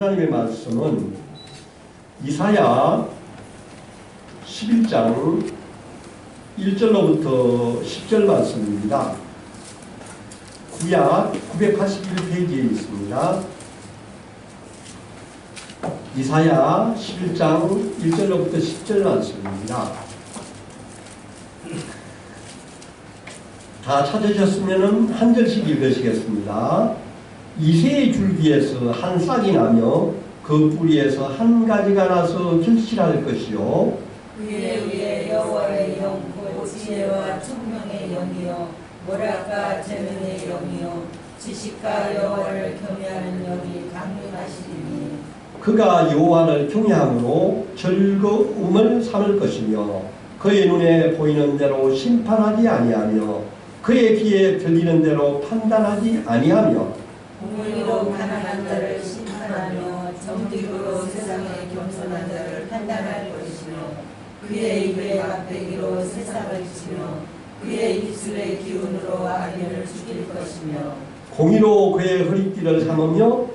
하나님의 말씀은 이사야 11장 1절로부터 10절 말씀입니다. 구약 981페이지에 있습니다. 이사야 11장 1절로부터 10절 말씀입니다. 다 찾으셨으면 한 절씩 읽으시겠습니다. 이새의 줄기에서 한 싹이 나며 그 뿌리에서 한 가지가 나서 결실할 것이요 그의 위에 여호와의 영 곧 지혜와 총명의 영이요 모략과 재능의 영이요 지식과 여호와를 경외하는 영이 강림하시리니 그가 여호와를 경외함으로 즐거움을 삼을 것이며 그의 눈에 보이는 대로 심판하지 아니하며 그의 귀에 들리는 대로 판단하지 아니하며 공의로 가난한 자를 심판하며 정직으로 세상에 겸손한 자를 판단할 것이며 그의 입에 막대기로 세상을 치며 그의 입술의 기운으로 악인을 죽일 것이며 공의로 그의 허리띠를 삼으며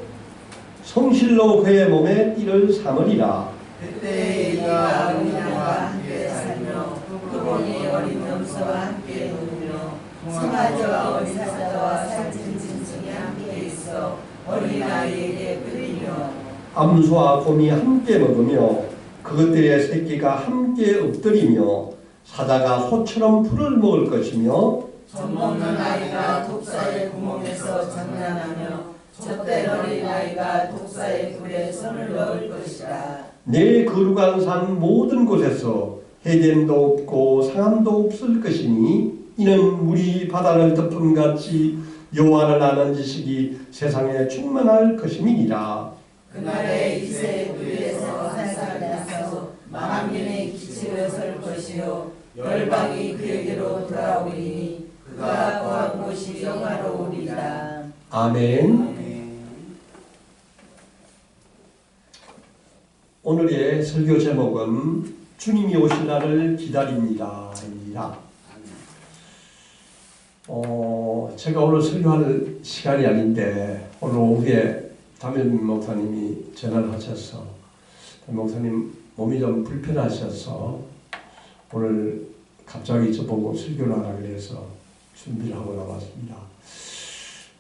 성실로 그의 몸에 띠를 삼으리라. 그때 이가 은양과 함께 살며 그분이 어린 염소와 함께 누우며 송아지와 어린 사자와 살찐 짐승이 함께 있어 어린아이에게 끌리며 암소와 곰이 함께 먹으며 그것들의 새끼가 함께 엎드리며 사자가 소처럼 풀을 먹을 것이며 젖먹는 아이가 독사의 구멍에서 장난하며 젖된 어린아이가 독사의 굴에 손을 넣을 것이다. 내 거룩한 산 모든 곳에서 해됨도 없고 상함도 없을 것이니 이는 물이 바다를 덮음같이 여호와를 아는 지식이 세상에 충만할 것임이니라. 그날에 이새의 뿌리에서 한 싹이 나서 만민의 기치를 설 것이요 열방이 그에게로 돌아오리니 그가 거한 곳이 영화로우리라. 아멘. 오늘의 설교 제목은 주님이 오실 날을 기다립니다. 제가 오늘 설교할 시간이 아닌데 오늘 오후에 담임 목사님이 전화를 하셔서 목사님 몸이 좀 불편하셔서 오늘 갑자기 저보고 설교를 하라 그래서 준비를 하고 나왔습니다.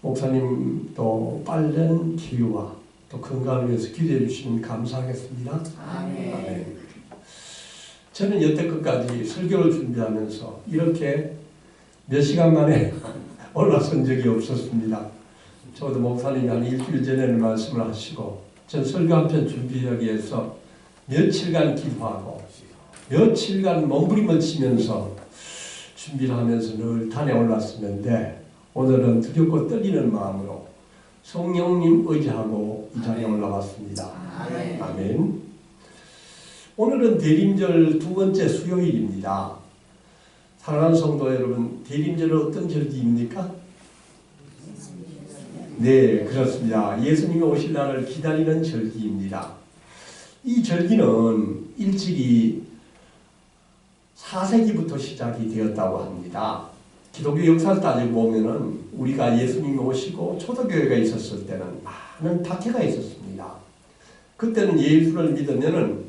목사님도 빠른 치유와 또 건강을 위해서 기도해 주시면 감사하겠습니다. 아멘. 저는 여태껏까지 설교를 준비하면서 이렇게 몇 시간 만에 올라선 적이 없었습니다. 저도 목사님이 한 일주일 전에는 말씀을 하시고 전 설교 한 편 준비하기 위해서 며칠간 기도하고 며칠간 몸부림을 치면서 준비를 하면서 늘 단에 올랐었는데 오늘은 두렵고 떨리는 마음으로 성령님 의지하고 이 자리에 올라왔습니다. 아멘. 오늘은 대림절 두 번째 수요일입니다. 사랑하는 성도 여러분, 대림절은 어떤 절기입니까? 네, 그렇습니다. 예수님이 오실 날을 기다리는 절기입니다. 이 절기는 일찍이 4세기부터 시작이 되었다고 합니다. 기독교 역사를 따지고 보면은 우리가 예수님이 오시고 초대교회가 있었을 때는 많은 박해가 있었습니다. 그때는 예수를 믿으면은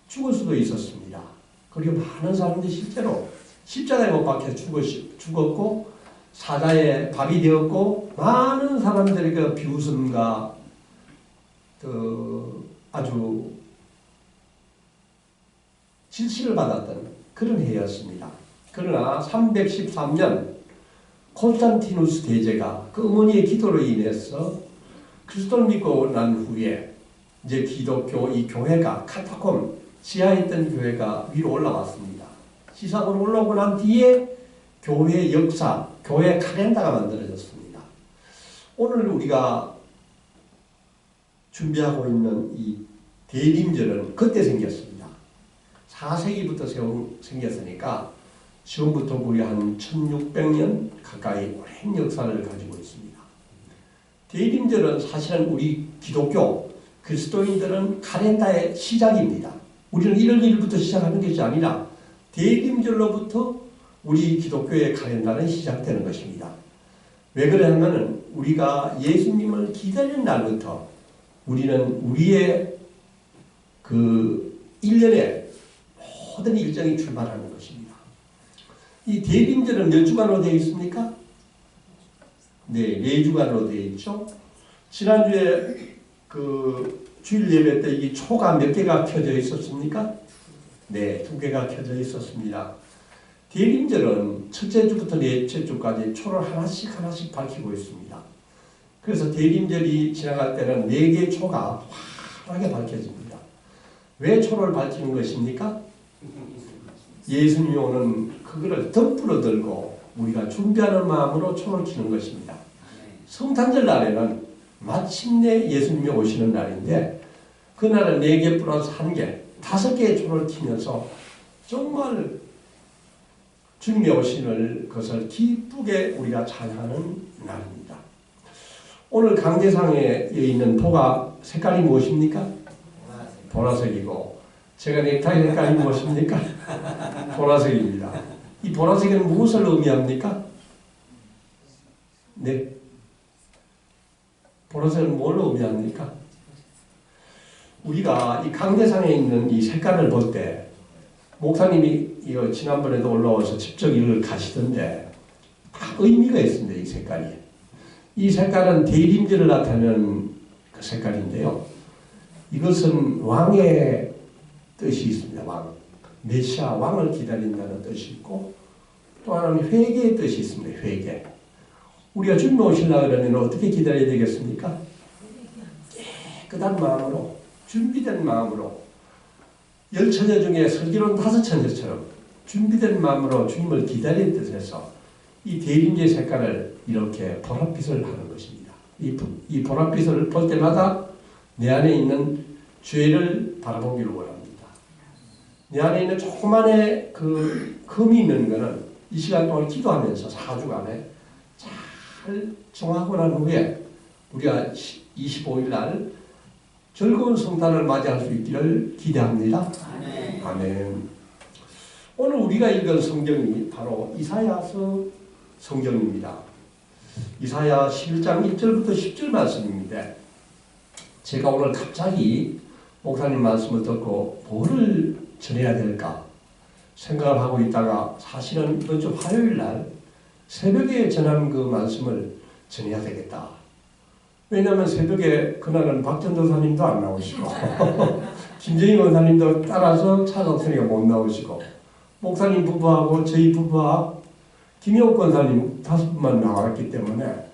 죽을 수도 있었습니다. 그리고 많은 사람들이 실제로 십자가에 못 박혀 죽었고 사자의 밥이 되었고 많은 사람들의 그 비웃음과 아주 질시를 받았던 그런 해였습니다. 그러나 313년 콘스탄티누스 대제가 그 어머니의 기도로 인해서 그리스도를 믿고 난 후에 이제 기독교 이 교회가 카타콤 지하에 있던 교회가 위로 올라왔습니다. 지상으로 올라오고 난 뒤에 교회 역사, 교회 칼렌다가 만들어졌습니다. 오늘 우리가 준비하고 있는 이 대림절은 그때 생겼습니다. 4세기부터 생겼으니까 지금부터 거의 한 1600년 가까이 오랜 역사를 가지고 있습니다. 대림절은 사실은 우리 기독교 그리스도인들은 칼렌다의 시작입니다. 우리는 1월 1일부터 시작하는 것이 아니라 대림절로부터 우리 기독교의 칼렌다는 시작되는 것입니다. 왜 그러냐면 우리가 예수님을 기다리는 날부터 우리는 우리의 그 1년에 모든 일정이 출발하는 것입니다. 이 대림절은 몇 주간으로 되어 있습니까? 네, 4주간으로 되어 있죠. 지난주에 그 주일 예배 때 이 초가 몇 개가 켜져 있었습니까? 네, 2개가 켜져 있었습니다. 대림절은 첫째 주부터 넷째 주까지 초를 하나씩 밝히고 있습니다. 그래서 대림절이 지나갈 때는 4개의 초가 환하게 밝혀집니다. 왜 초를 밝히는 것입니까? 예수님이 오는 그거를 덤불어 들고 우리가 준비하는 마음으로 초를 켜는 것입니다. 성탄절 날에는 마침내 예수님이 오시는 날인데 그날은 4개 플러스 1개, 5개의 초를 켜면서 정말 주님의 오시는 것을 기쁘게 우리가 찬양하는 날입니다. 오늘 강제상에 있는 보가 색깔이 무엇입니까? 보라색이고 제가 넥타이 색깔이 무엇입니까? 보라색입니다. 이 보라색은 무엇을 의미합니까? 네. 보라색은 뭘 의미합니까? 우리가 이 강대상에 있는 이 색깔을 볼 때 목사님이 이거 지난번에도 올라와서 직접 이걸 가시던데 다 의미가 있습니다. 이 색깔이. 이 색깔은 대림절을 나타내는 그 색깔인데요. 이것은 왕의 뜻이 있습니다. 왕. 메시아 왕을 기다린다는 뜻이 있고 또 하나는 회개의 뜻이 있습니다. 회개. 우리가 주님 오시려고 그러면 어떻게 기다려야 되겠습니까? 깨끗한 마음으로 준비된 마음으로 10처녀 중에 슬기로운 5처녀처럼 준비된 마음으로 주님을 기다리는 뜻에서 이 대림제 색깔을 이렇게 보랏빛을 하는 것입니다. 이 보랏빛을 볼 때마다 내 안에 있는 죄를 바라보기를 원합니다. 내 안에 있는 조그만의 그 금이 있는 것은 이 시간 동안 기도하면서 4주간에 잘 정하고 난 후에 우리가 25일 날 즐거운 성탄을 맞이할 수 있기를 기대합니다. 아멘. 아멘. 오늘 우리가 읽은 성경이 바로 이사야서 성경입니다. 이사야 11장 1절부터 10절 말씀입니다. 제가 오늘 갑자기 목사님 말씀을 듣고 뭐를 전해야 될까 생각을 하고 있다가 사실은 이번 주 화요일 날 새벽에 전한 그 말씀을 전해야 되겠다. 왜냐하면 새벽에 그날은 박전도사님도 안 나오시고 김정희 원사님도 따라서 차가 없으니까 못 나오시고 목사님 부부하고 저희 부부와 김영욱 권사님 5분만 나왔기 때문에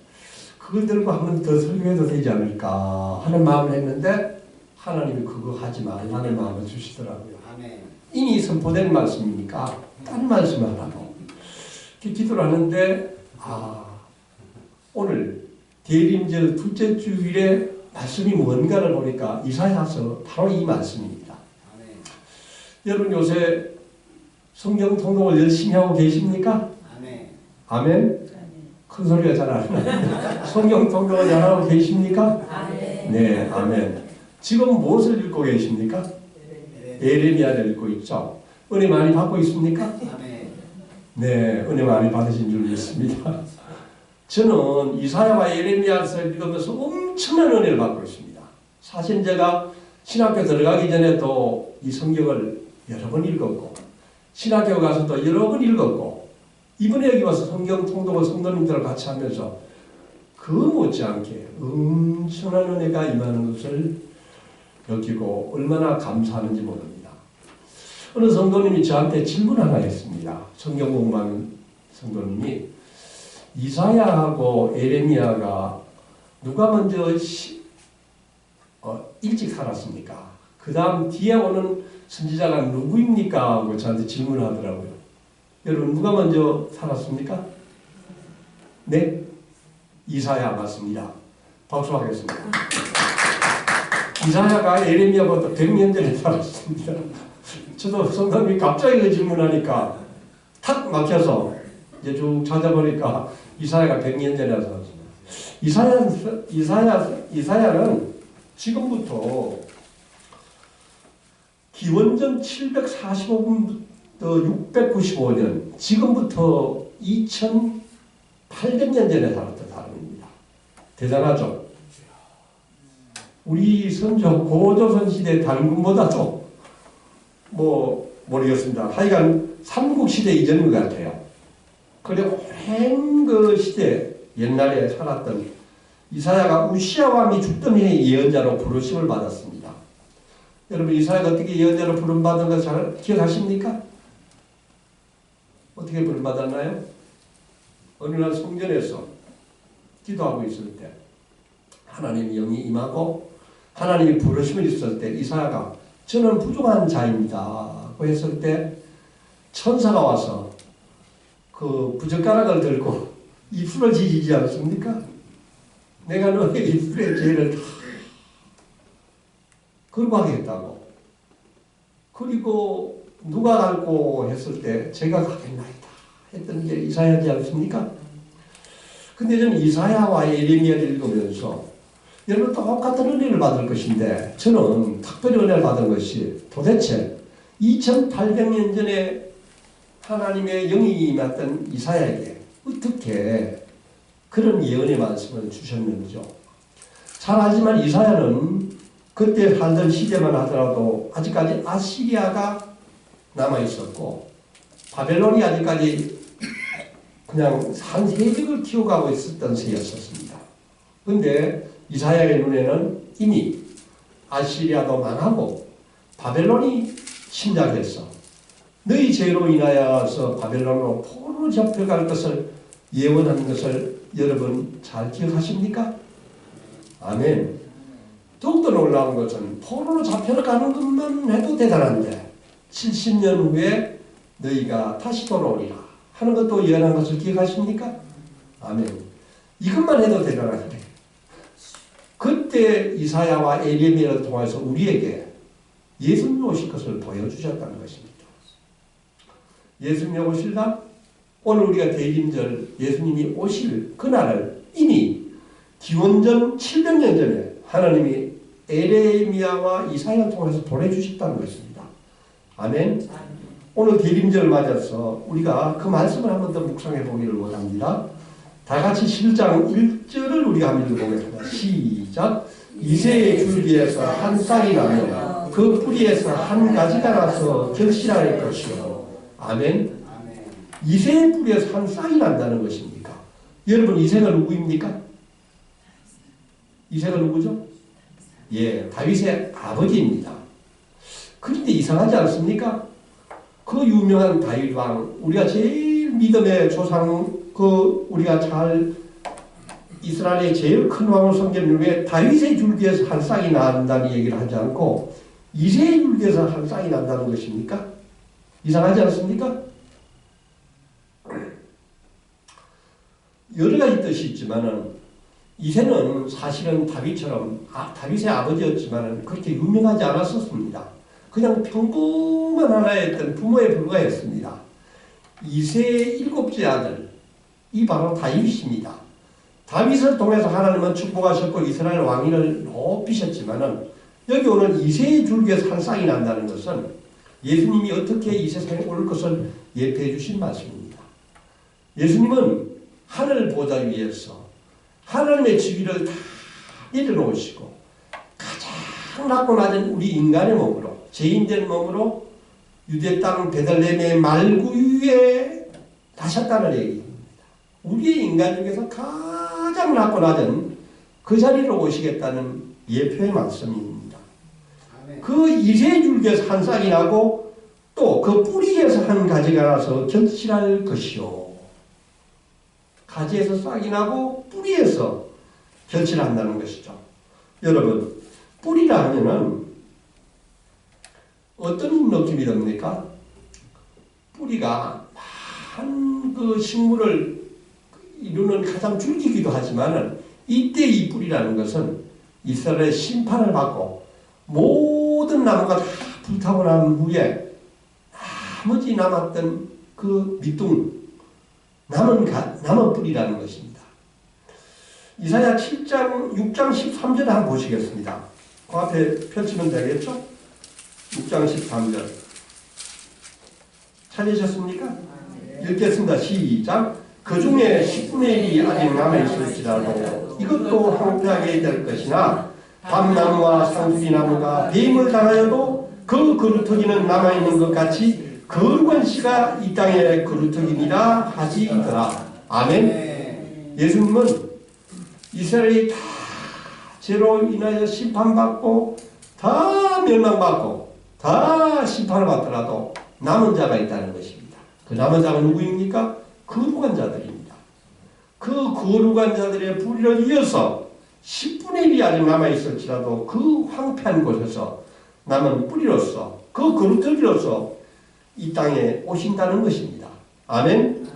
그걸 들고 한 번 더 설교해도 되지 않을까 하는 마음을 했는데 하나님이 그거 하지 말라는 마음을 주시더라고요. 이미 선포된 말씀이니까 딴 말씀을 하라고 기도를 하는데 오늘 대림절 둘째 주일에 말씀이 뭔가를 보니까 이사야서 바로 이 말씀입니다. 여러분 요새 성경 통독을 열심히 하고 계십니까? 아멘. 큰 소리가 잘 안 나요. 성경 통독을 잘하고 계십니까? 네, 아멘. 지금 무엇을 읽고 계십니까? 예레미야를 읽고 있죠. 은혜 많이 받고 있습니까? 네, 은혜 많이 받으신 줄 믿습니다. 저는 이사야와 예레미야를 읽으면서 엄청난 은혜를 받고 있습니다. 사실 제가 신학교 들어가기 전에도 이 성경을 여러 번 읽었고 신학교 가서도 여러 번 읽었고 이번에 여기 와서 성경 통독을 성도님들과 같이 하면서 그 못지않게 엄청난 은혜가 임하는 것을 느끼고 얼마나 감사하는지 모릅니다. 어느 성도님이 저한테 질문 하나 했습니다. 성경 공부하는 성도님이 이사야하고 예레미야가 누가 먼저 일찍 살았습니까? 그 다음 뒤에 오는 선지자가 누구입니까? 하고 저한테 질문하더라고요. 여러분 누가 먼저 살았습니까? 네? 이사야 맞습니다. 박수하겠습니다. 이사야가 예레미야보다 100년 전에 살았습니다. 저도 성도님이 갑자기 그 질문하니까 탁 막혀서 이제 쭉 찾아보니까 이사야가 100년 전에 살았습니다. 이사야는 지금부터 기원전 745분부터 695년, 지금부터 2800년 전에 살았던 사람입니다. 대단하죠? 우리 선조 고조선 시대 단군보다도 모르겠습니다. 하여간 삼국시대 이전인 것 같아요. 그래 오랜 그 시대 옛날에 살았던 이사야가 우시야 왕이 죽던 해에 예언자로 부르심을 받았습니다. 여러분 이사야가 어떻게 예언자로 부름받은 거 잘 기억하십니까? 어떻게 부름받았나요? 어느 날 성전에서 기도하고 있을 때 하나님의 영이 임하고 하나님이 부르심을 있을 때 이사야가 저는 부족한 자입니다 고 했을 때 천사가 와서 그 부젓가락을 들고 입술을 지지지 않습니까? 내가 너의 입술의 죄를 다 거룩하겠다고. 그리고 누가 갈고 했을 때 제가 가겠나이다 했던 게 이사야지 않습니까? 근데 저는 이사야와 예레미야를 읽으면서 여러분 똑같은 은혜를 받을 것인데 저는 특별히 은혜를 받은 것이 도대체 2800년 전에 하나님의 영이 임했던 이사야에게 어떻게 그런 예언의 말씀을 주셨는지요. 잘 알지만 이사야는 그때 살던 시대만 하더라도 아직까지 아시리아가 남아있었고 바벨론이 아직까지 그냥 한 세력을 키워가고 있었던 세였었습니다. 그런데 이사야의 눈에는 이미 아시리아도 망하고 바벨론이 침략해서 너희 죄로 인하여서 바벨론으로 포로로 잡혀갈 것을 예언한 것을 여러분 잘 기억하십니까? 아멘. 더욱더 놀라운 것은 포로로 잡혀가는 것만 해도 대단한데 70년 후에 너희가 다시 돌아오리라 하는 것도 예언한 것을 기억하십니까? 아멘. 이것만 해도 대단한데 그때 이사야와 예레미야를 통해서 우리에게 예수님이 오실 것을 보여주셨다는 것입니다. 예수님이 오실라? 오늘 우리가 대림절 예수님이 오실 그날을 이미 기원전 700년 전에 하나님이 예레미야와 이사야를 통해서 보내주셨다는 것입니다. 아멘. 오늘 대림절을 맞아서 우리가 그 말씀을 한 번 더 묵상해 보기를 원합니다. 다 같이 11장 1절을 우리가 한번 읽어보겠습니다. 시작. 이새의 줄기에서 한 싹이 나며 그 뿌리에서 한 가지가 나서 결실할 것이요. 아멘. 이새의 뿌리에서 한 싹이 난다는 것입니까? 여러분 이새가 누구입니까? 이새가 누구죠? 예, 다윗의 아버지입니다. 그런데 이상하지 않습니까? 그 유명한 다윗 왕, 우리가 제일 믿음의 조상, 우리가 잘 이스라엘의 제일 큰 왕을 섬기는 왜 다윗의 줄기에서 한 싹이 난다는 얘기를 하지 않고 이새의 줄기에서 한 싹이 난다는 것입니까? 이상하지 않습니까? 여러 가지 뜻이 있지만은 이새는 사실은 다윗처럼 다윗의 아버지였지만은 그렇게 유명하지 않았었습니다. 그냥 평범한 하나의 어떤 부모에 불과했습니다. 이새의 7째 아들, 이 바로 다윗입니다. 다윗을 통해서 하나님은 축복하셨고 이스라엘 왕위를 높이셨지만은 여기 오는 이새의 줄기에서 한 쌍이 난다는 것은 예수님이 어떻게 이 세상에 올 것을 예표해 주신 말씀입니다. 예수님은 하늘 보좌 위에서 하나님의 지위를 다 내려놓으시고 가장 낮고 낮은 우리 인간의 몸으로 죄인된 몸으로 유대 땅 베들레헴의 말구유에 나셨다는 얘기입니다. 우리의 인간 중에서 가장 낮고 낮은 그 자리로 오시겠다는 예표의 말씀입니다. 그 이새의 줄기에서 한 싹이 나고 또 그 뿌리에서 한 가지가 나서 결실할 것이요. 가지에서 싹이 나고 뿌리에서 결실한다는 것이죠. 여러분, 뿌리라 하면은 어떤 느낌이 듭니까? 뿌리가 한 그 식물을 이루는 가장 줄기기도 하지만은 이때 이 뿌리라는 것은 이스라엘의 심판을 받고 모든 나무가 다 불타고 난 후에 나머지 남았던 그 밑둥 남은 뿌리라는 것입니다. 이사야 7장 6장 13절에 한번 보시겠습니다. 그 앞에 펼치면 되겠죠? 6장 13절 찾으셨습니까? 읽겠습니다. 시작. 그 중에 10분의 1이 아직 남아있을지라도 이것도 황폐하게 될 것이나 밤나무와 상수리나무가 뱀을 당하여도 그 그루터기는 남아있는 것 같이 거룩한 씨가 이 땅에 그루터기니라 하시더라. 아멘. 예수님은 이스라엘이 다 죄로 인하여 심판받고 다 멸망받고 다 심판을 받더라도 남은 자가 있다는 것입니다. 그 남은 자가 누구입니까? 거룩한 자들입니다. 그 거룩한 자들의 불의를 이어서 10분의 1이 아직 남아있을지라도 그 황폐한 곳에서 남은 뿌리로서 그 그루터기로서 이 땅에 오신다는 것입니다. 아멘.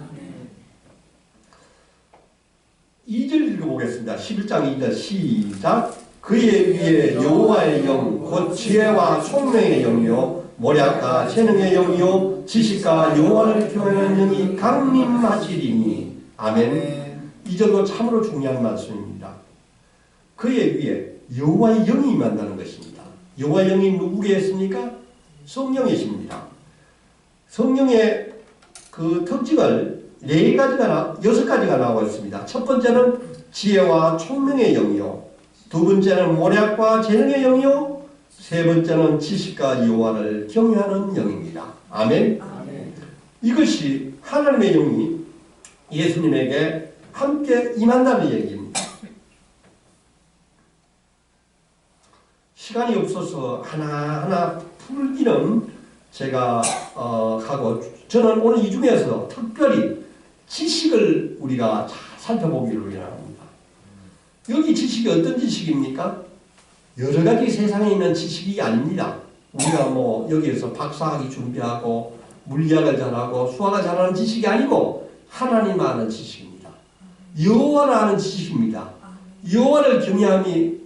2절 읽어보겠습니다. 11장 2절 시작. 그의 위에 여호와의 영 곧 지혜와 총명의 영이요 모략과 재능의 영이요 지식과 여호와를 경외하는 영이 강림하시리니. 아멘. 이 절도 참으로 중요한 말씀입니다. 그의 위에 여호와의 영이 임한다는 것입니다. 여호와의 영이 누구게 했습니까? 성령이십니다. 성령의 그 특징을 6가지가 나오고 있습니다. 첫 번째는 지혜와 총명의 영이요, 두 번째는 모략과 재능의 영이요, 세 번째는 지식과 여호와를 경외하는 영입니다. 아멘. 아멘. 이것이 하나님의 영이 예수님에게 함께 임한다는 얘기입니다. 시간이 없어서 하나하나 풀기는 제가 하고, 저는 오늘 이 중에서 특별히 지식을 우리가 잘 살펴보기를 원합니다. 여기 지식이 어떤 지식입니까? 여러 가지 세상에 있는 지식이 아닙니다. 우리가 뭐 여기에서 박사학위 준비하고 물리학을 잘하고 수학을 잘하는 지식이 아니고 하나님 아는 지식입니다. 여호와를 아는 지식입니다. 여호와를 경외함이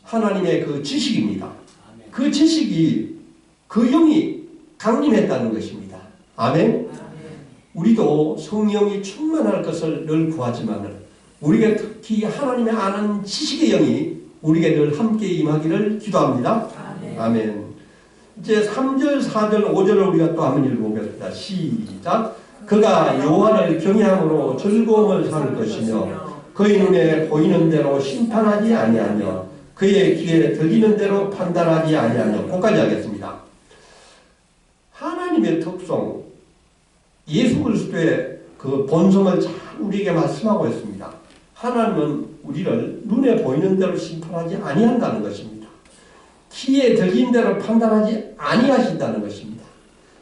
하나님의 그 지식입니다. 그 지식이 그 영이 강림했다는 것입니다. 아멘. 우리도 성령이 충만할 것을 늘 구하지만 우리가 특히 하나님의 아는 지식의 영이 우리에게 늘 함께 임하기를 기도합니다. 아멘. 이제 3절, 4절, 5절을 우리가 또 한번 읽어보겠습니다. 시작. 그가 여호와를 경외함으로 즐거움을 삼을 것이며 그의 눈에 보이는 대로 심판하지 아니하며 그의 귀에 들리는 대로 판단하지 아니하며. 거기까지 하겠습니다. 하나님의 특성, 예수 그리스도의 그 본성을 잘 우리에게 말씀하고 있습니다. 하나님은 우리를 눈에 보이는 대로 심판하지 아니한다는 것입니다. 귀에 들린 대로 판단하지 아니하신다는 것입니다.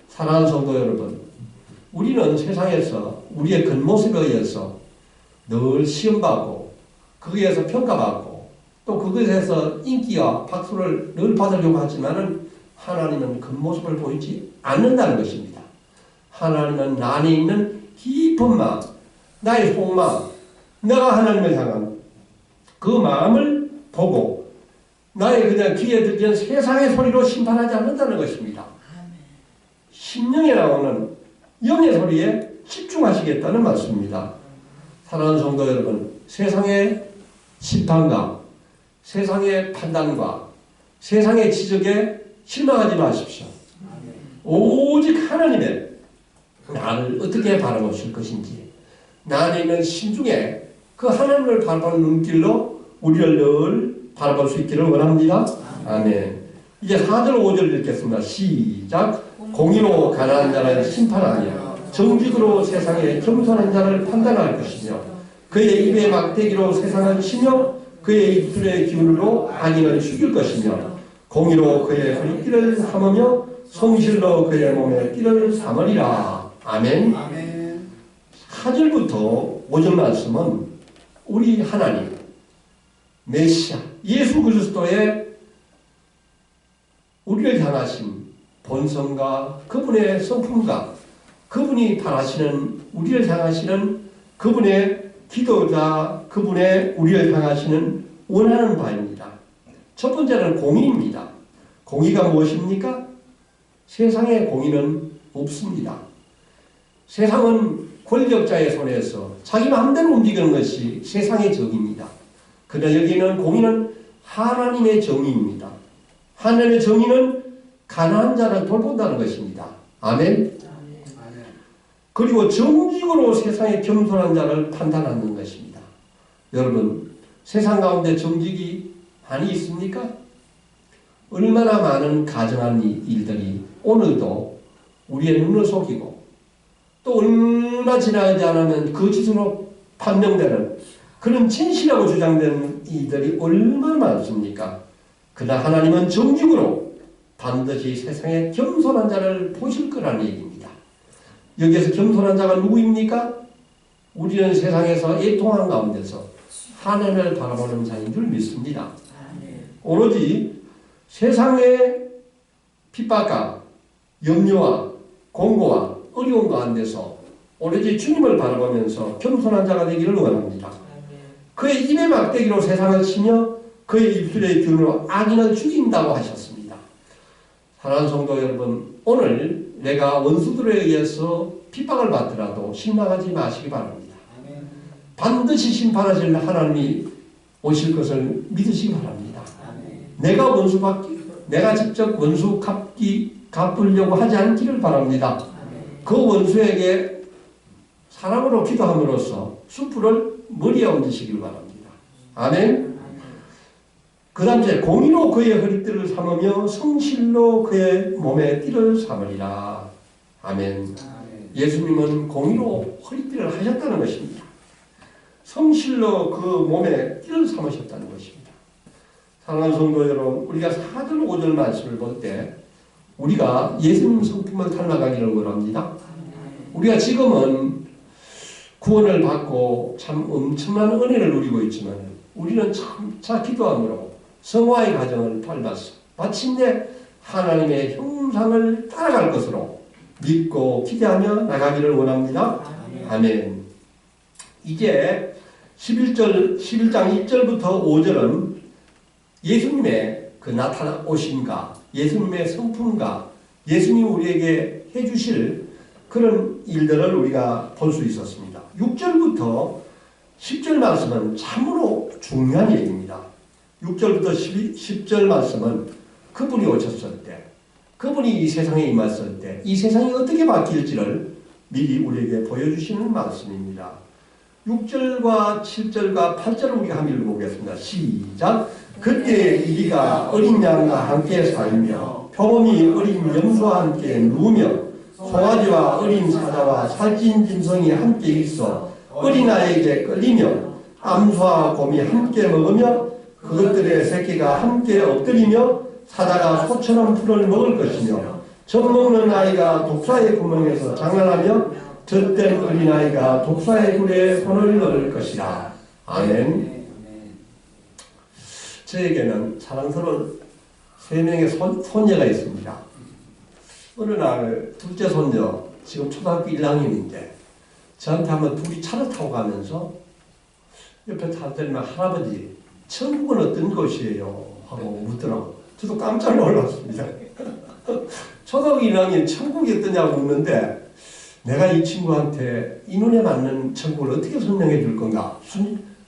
사랑하는 성도 여러분, 우리는 세상에서 우리의 겉모습에 의해서 늘 시험받고 거기에서 평가받고 또 그것에서 인기와 박수를 늘 받으려고 하지만은 하나님은 겉모습을 보이지 않는다는 것입니다. 하나님은 나 안에 있는 깊은 마음, 나의 속마음, 내가 하나님을 향한 그 마음을 보고 나의 그냥 귀에 들리는 세상의 소리로 심판하지 않는다는 것입니다. 심령에 나오는 영의 소리에 집중하시겠다는 말씀입니다. 사랑하는 성도 여러분, 세상의 심판과 세상의 판단과 세상의 지적에 실망하지 마십시오. 오직 하나님의 나를 어떻게 바라보실 것인지, 나 안에 있는 심중에 그 하나님을 바라보는 눈길로 우리를 늘 바라볼 수 있기를 원합니다. 아멘. 이제 4절 5절 읽겠습니다. 시작. 공의로 가난한 자를 심판하며 정직으로 세상에 겸손한 자를 판단할 것이며 그의 입의 막대기로 세상을 치며 그의 입술의 기운으로 악인을 죽일 것이며 공의로 그의 허리띠를 삼으며 성실로 그의 몸에 띠를 삼으리라. 아멘. 4절부터 5절 말씀은 우리 하나님 메시아 예수 그리스도의 우리를 향하신 본성과 그분의 성품과 그분이 바라시는 우리를 향하시는 그분의 기도자, 그분의 우리를 향하시는 원하는 바입니다. 첫 번째는 공의입니다. 공의가 무엇입니까? 세상에 공의는 없습니다. 세상은 권력자의 손에서 자기 마음대로 움직이는 것이 세상의 정의입니다. 그러나 여기는 공의는 하나님의 정의입니다. 하나님의 정의는 가난한 자를 돌본다는 것입니다. 아멘. 그리고 정직으로 세상의 겸손한 자를 판단하는 것입니다. 여러분, 세상 가운데 정직이 한이 있습니까? 얼마나 많은 가정한 일들이 오늘도 우리의 눈을 속이고 또 얼마 지나지 않으면 거짓으로 판명되는 그런 진실이라고 주장되는 이들이 얼마나 많습니까? 그러나 하나님은 정직으로 반드시 세상에 겸손한 자를 보실 거라는 얘기입니다. 여기에서 겸손한 자가 누구입니까? 우리는 세상에서 애통한 가운데서 하나님을 바라보는 자인 줄 믿습니다. 오로지 세상의 핍박과 염려와 공고와 어려운 가운데서 오로지 주님을 바라보면서 겸손한 자가 되기를 원합니다. 그의 입의 막대기로 세상을 치며 그의 입술의 균으로 악인을 죽인다고 하셨습니다. 사랑하는 성도 여러분, 오늘 내가 원수들에 의해서 핍박을 받더라도 실망하지 마시기 바랍니다. 반드시 심판하실 하나님이 오실 것을 믿으시기 바랍니다. 내가 직접 원수 갚으려고 하지 않기를 바랍니다. 그 원수에게 사랑으로 기도함으로써 숯불을 머리에 얹으시길 바랍니다. 아멘. 그 다음 제 공의로 그의 허리띠를 삼으며 성실로 그의 몸에 띠를 삼으리라. 아멘. 예수님은 공의로 허리띠를 하셨다는 것입니다. 성실로 그 몸에 띠를 삼으셨다는 것입니다. 사랑하는 성도 여러분, 우리가 4절 5절 말씀을 볼 때 우리가 예수님 성품을 닮아가기를 원합니다. 우리가 지금은 구원을 받고 참 엄청난 은혜를 누리고 있지만 우리는 차 기도함으로 성화의 과정을 밟아서 마침내 하나님의 형상을 따라갈 것으로 믿고 기대하며 나가기를 원합니다. 아멘. 이제 11장 1절부터 5절은 예수님의 그 나타나오심과 예수님의 성품과 예수님이 우리에게 해주실 그런 일들을 우리가 볼 수 있었습니다. 6절부터 10절 말씀은 참으로 중요한 얘기입니다. 6절부터 10절 말씀은 그분이 오셨을 때, 그분이 이 세상에 임했을 때 이 세상이 어떻게 바뀔지를 미리 우리에게 보여주시는 말씀입니다. 6절과 7절과 8절을 우리가 한번 읽어보겠습니다. 시작! 그때 이리가 어린 양과 함께 살며 표범이 어린 염소와 함께 누우며 송아지와 어린 사자와 살찐 짐승이 함께 있어 어린아이에게 끌리며 암소와 곰이 함께 먹으며 그것들의 새끼가 함께 엎드리며 사자가 소처럼 풀을 먹을 것이며 젖 먹는 아이가 독사의 구멍에서 장난하며 젖된 어린아이가 독사의 굴에 손을 넣을 것이라. 아멘. 저에게는 사랑스러운 3명의 손녀가 있습니다. 어느 날 둘째 손녀, 지금 초등학교 1학년인데 저한테 한번 둘이 차를 타고 가면서 옆에 타더니만 할아버지 천국은 어떤 곳이에요? 하고 묻더라고. 저도 깜짝 놀랐습니다. 초등학교 1학년 천국이 어떠냐고 묻는데 내가 이 친구한테 이 눈에 맞는 천국을 어떻게 설명해 줄 건가?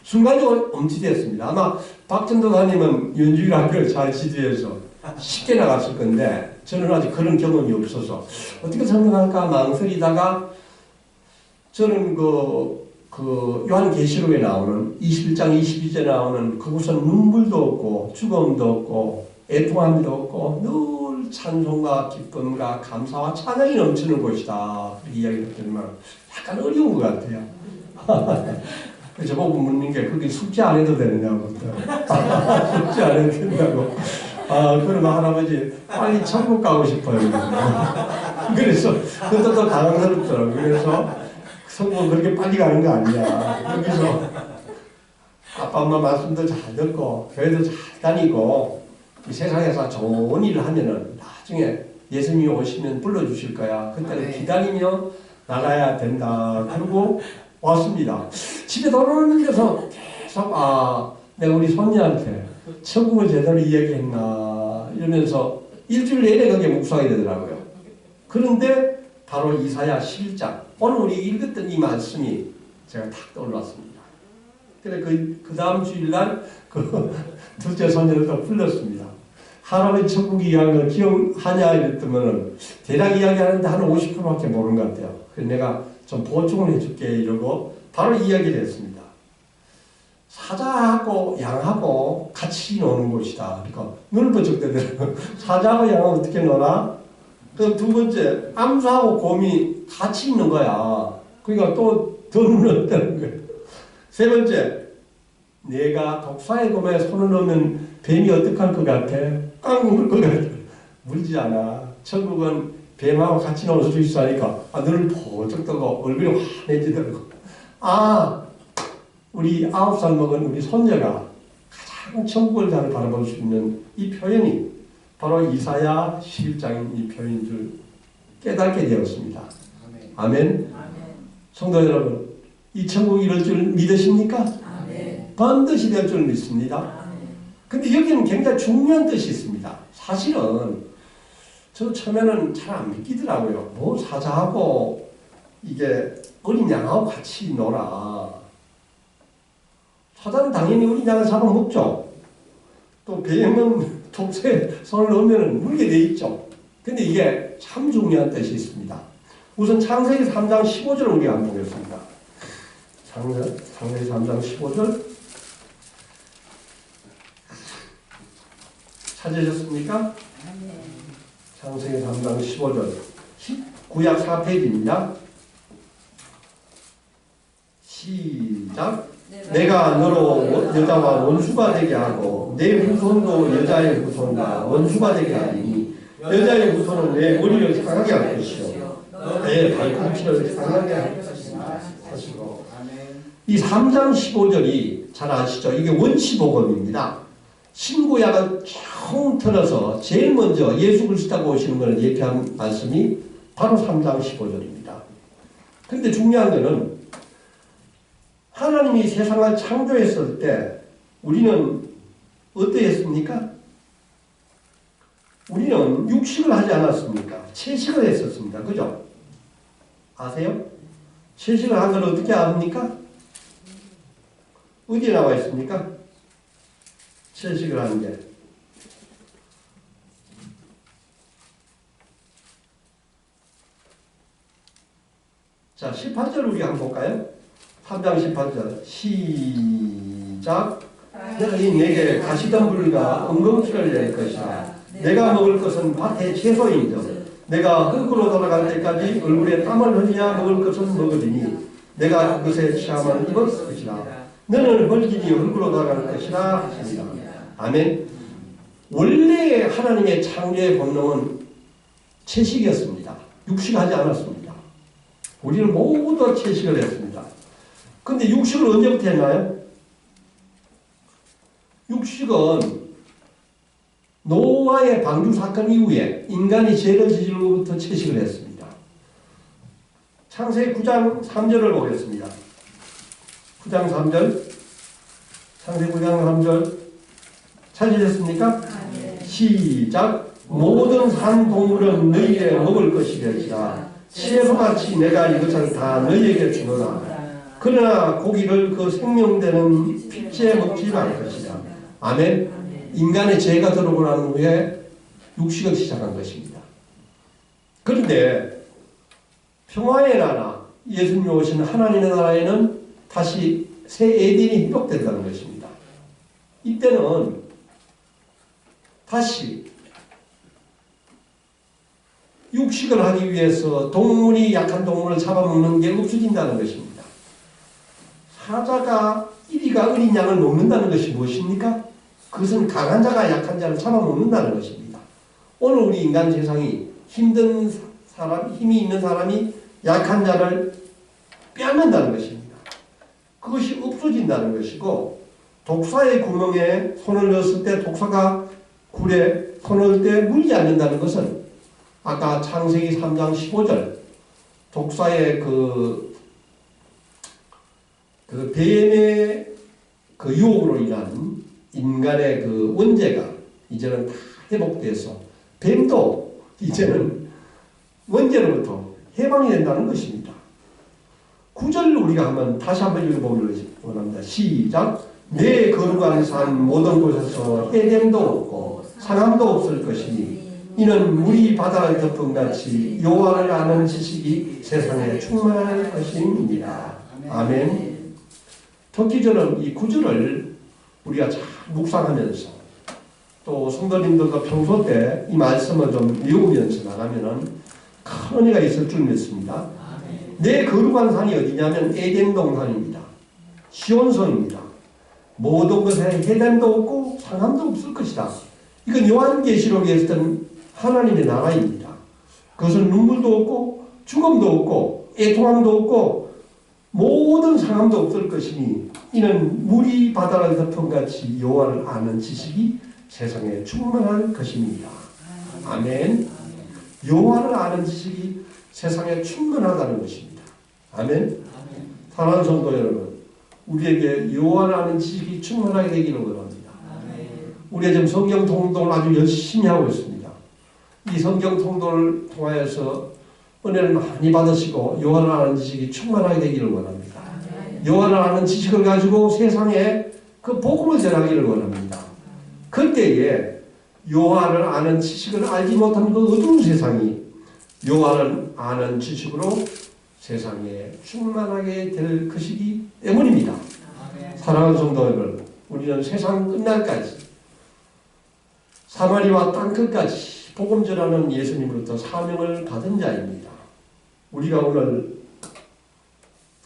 순간적으로 엄지됐습니다. 아마 박전도사님은 연주일 학교를 잘 지도해서 쉽게 나갔을 건데 저는 아직 그런 경험이 없어서 어떻게 설명할까 망설이다가 저는 그 요한계시록에 나오는 21장 22절에 나오는 그곳은 눈물도 없고 죽음도 없고 애통함도 없고 늘 찬송과 기쁨과 감사와 찬양이 넘치는 곳이다. 그렇게 이야기를 했더니만 약간 어려운 것 같아요. 저보고 묻는 게 그게 숙제 안 해도 되느냐고. 숙제 안 해도 된다고. 그러면 할아버지 빨리 천국 가고 싶어요. 그래서 그것도 더 당황스럽더라고요. 그래서 성공은 그렇게 빨리 가는 거 아니야. 여기서 아빠 엄마 말씀도 잘 듣고 교회도 잘 다니고 이 세상에서 좋은 일을 하면은 나중에 예수님이 오시면 불러주실 거야. 그때는 기다리며 나가야 된다. 그러고 왔습니다. 집에 돌아오는 데서 계속 내가 우리 손녀한테 천국을 제대로 이야기했나 이러면서 일주일 내내 그게 묵상이 되더라고요. 그런데 바로 이사야 11장 오늘 우리 읽었던 이 말씀이 제가 탁 떠올랐습니다. 그래 그 다음 주일날 그 둘째 손녀를 또 불렀습니다. 할아버지 천국 이야기한 걸 기억하냐 이랬더니 대략 이야기하는데 한 50%밖에 모르는 것 같아요. 그래서 내가 좀 보충을 해줄게 이러고 바로 이야기를 했습니다. 사자하고 양하고 같이 노는 곳이다. 그러니까 눈을 번쩍 뜨더라고요. 사자하고 양은 어떻게 노나? 그 두 번째, 암수하고 곰이 같이 있는 거야. 그러니까 또 더 눈을 뜨는 거예요. 세 번째, 내가 독사의 검에 손을 넣으면 뱀이 어떡할 것 같아? 깡 물 것 같아. 물지 않아. 천국은 뱀하고 같이 놀 수 있어 하니까 눈을 번쩍 뜨고 얼굴이 환해지더라고. 우리 9살 먹은 우리 손녀가 가장 천국을 잘 바라볼 수 있는 이 표현이 바로 이사야 11장인 이 표현인 줄 깨닫게 되었습니다. 아멘. 성도 여러분, 이 천국이 이럴 줄 믿으십니까? 아멘. 반드시 될 줄 믿습니다. 근데 여기는 굉장히 중요한 뜻이 있습니다. 사실은 저도 처음에는 잘 안 믿기더라고요. 뭐 사자하고 이게 어린 양하고 같이 놀아. 사자는 당연히 어린 양을 잡아먹죠. 또 뱀은 독새에 손을 넣으면 물게 돼 있죠. 근데 이게 참 중요한 뜻이 있습니다. 우선 창세기 3장 15절을 우리가 한번 보겠습니다. 창세기 3장 15절 찾으셨습니까? 창세기 3장 15절 구약 4페이지입니다. 시작. 내가 너로 여자와 원수가 되게 하고 내 후손도 여자의 후손과 원수가 되게 하리니 여자의 후손은 내 머리를 상하게 할 것이요 내 발꿈치를 상하게 할 것이고. 이 3장 15절이 잘 아시죠? 이게 원시복음입니다. 신구약을 쭉 틀어서 제일 먼저 예수 그리스도가 오시는 것을 예표한 말씀이 바로 3장 15절입니다. 그런데 중요한 것은 하나님이 세상을 창조했을 때 우리는 어떠했습니까? 우리는 육식을 하지 않았습니까? 채식을 했었습니다. 그죠? 아세요? 채식을 한 걸 어떻게 압니까? 어디에 나와 있습니까? 채식을 하는 게. 자, 18절 우리 한번 볼까요? 3장 18절 시작. 너희 내게 가시덤불과 엉겅퀴를 낼 것이라. 내가 먹을 것은 밭의 채소인즉 내가 흙으로 돌아갈 때까지 얼굴에 땀을 흘려야 먹을 것은 먹으리니 내가 그것에 취함을 입을 것이라. 너는 헐기니 흙으로 돌아갈 것이라 하시니라. 아멘. 원래 하나님의 창조의 본능은 채식이었습니다. 육식하지 않았습니다. 우리는 모두 채식을 했습니다. 근데 육식을 언제부터 했나요? 육식은 노아의 방주 사건 이후에 인간이 죄를 저지르고부터 채식을 했습니다. 창세기 9장 3절을 보겠습니다. 9장 3절. 창세기 9장 3절. 찾으셨습니까? 시작. 모든 산 동물은 너희에게 먹을 것이겠지라. 채소같이 내가 이것을 다 너희에게 주노라. 그러나 고기를 그 생명되는 핏째 먹지 말 것이다. 아멘. 인간의 죄가 들어오고 난 후에 육식을 시작한 것입니다. 그런데 평화의 나라, 예수님이 오신 하나님의 나라에는 다시 새 에덴이 회복된다는 것입니다. 이때는 다시 육식을 하기 위해서 동물이 약한 동물을 잡아먹는 게 없어진다는 것입니다. 사자가 1위가 어린 양을 먹는다는 것이 무엇입니까? 그것은 강한 자가 약한 자를 잡아먹는다는 것입니다. 오늘 우리 인간 세상이 힘든 사람, 힘이 있는 사람이 약한 자를 빼앗는다는 것입니다. 그것이 없어진다는 것이고, 독사의 구멍에 손을 넣었을 때 독사가 굴에 손을 넣을 때 물지 않는다는 것은 아까 창세기 3장 15절 독사의 그 뱀의 그 유혹으로 인한 인간의 그 원죄가 이제는 다 회복돼서 뱀도 이제는 원죄로부터 해방이 된다는 것입니다. 9절을 우리가 한번 다시 한번 읽어보기를 원합니다. 시작. 내 거룩한 산 모든 곳에서 해됨도 없고 상함도 없을 것이니 이는 물이 바다를 덮은 같이 여호와를 아는 지식이 세상에 충만할 것입니다. 아멘. 특히 저는 이 구절을 우리가 잘 묵상하면서 또 성도님들도 평소 때 이 말씀을 좀 외우면서 나가면은 큰 은혜가 있을 줄 믿습니다. 내 거룩한 산이 어디냐면 에덴 동산입니다. 시온성입니다. 모든 것에 해담도 없고 상함도 없을 것이다. 이건 요한계시록에 있었던 하나님의 나라입니다. 그것은 눈물도 없고 죽음도 없고 애통함도 없고 모든 상함도 없을 것이니 이는 물이 바다를 덮음같이 여호와를 아는 지식이 세상에 충만할 것입니다. 아멘. 여호와를 아는 지식이 세상에 충만하다는 것입니다. 아멘. 사랑하는 성도 여러분, 우리에게 여호와를 아는 지식이 충만하게 되기를 원합니다. 우리가 지금 성경 통독을 아주 열심히 하고 있습니다. 이 성경 통독을 통하여서 은혜를 많이 받으시고 여호와를 아는 지식이 충만하게 되기를 원합니다. 여호와를 아는 지식을 가지고 세상에 그 복음을 전하기를 원합니다. 그때에 여호와를 아는 지식을 알지 못하는 그 어두운 세상이 여호와를 아는 지식으로 세상에 충만하게 될 것이기 때문입니다. 사랑하는 성도 여러분, 우리는 세상 끝날까지 사마리아 땅끝까지 복음 전하는 예수님으로부터 사명을 받은 자입니다. 우리가 오늘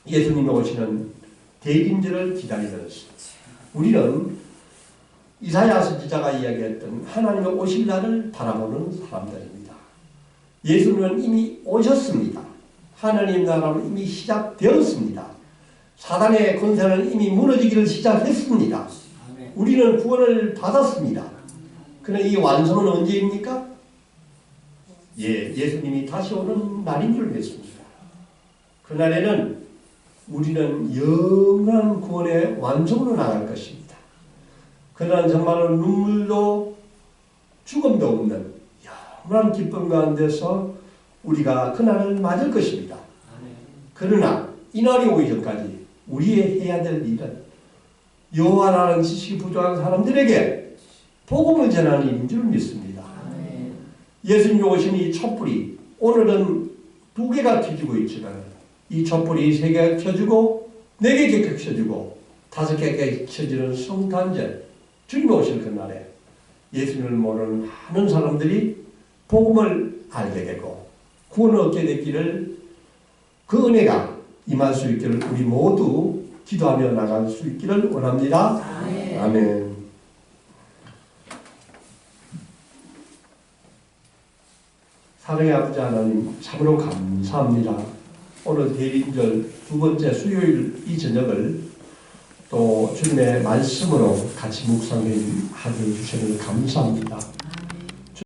예수님이 오시는 대림절을 기다리면서 우리는 이사야 선지자가 이야기했던 하나님의 오실 날을 바라보는 사람들입니다. 예수님은 이미 오셨습니다. 하나님 나라는 이미 시작되었습니다. 사단의 권세는 이미 무너지기를 시작했습니다. 우리는 구원을 받았습니다. 그러나 이 완성은 언제입니까? 예수님이 다시 오는 날인 줄 믿습니다. 그날에는 우리는 영원한 구원의 완성으로 나갈 것입니다. 그날은 정말로 눈물도 죽음도 없는 영원한 기쁨 가운데서 우리가 그날을 맞을 것입니다. 그러나 이날이 오기 전까지 우리의 해야 될 일은 여호와라는 지식이 부족한 사람들에게 복음을 전하는 일인 줄 믿습니다. 예수님이 오신 이 촛불이 오늘은 2개가 켜지고 있지만 이 촛불이 3개가 켜지고 4개 켜지고 5개가 켜지는 성탄절 주님 오실 그날에 예수님을 모르는 많은 사람들이 복음을 알게 되고 구원을 얻게 되기를 그 은혜가 임할 수 있기를 우리 모두 기도하며 나갈 수 있기를 원합니다. 아멘. 아멘. 사랑의 아버지 하나님 참으로 감사합니다. 오늘 대림절 2번째 수요일 이 저녁을 또 주님의 말씀으로 같이 묵상하게 주시는 감사합니다.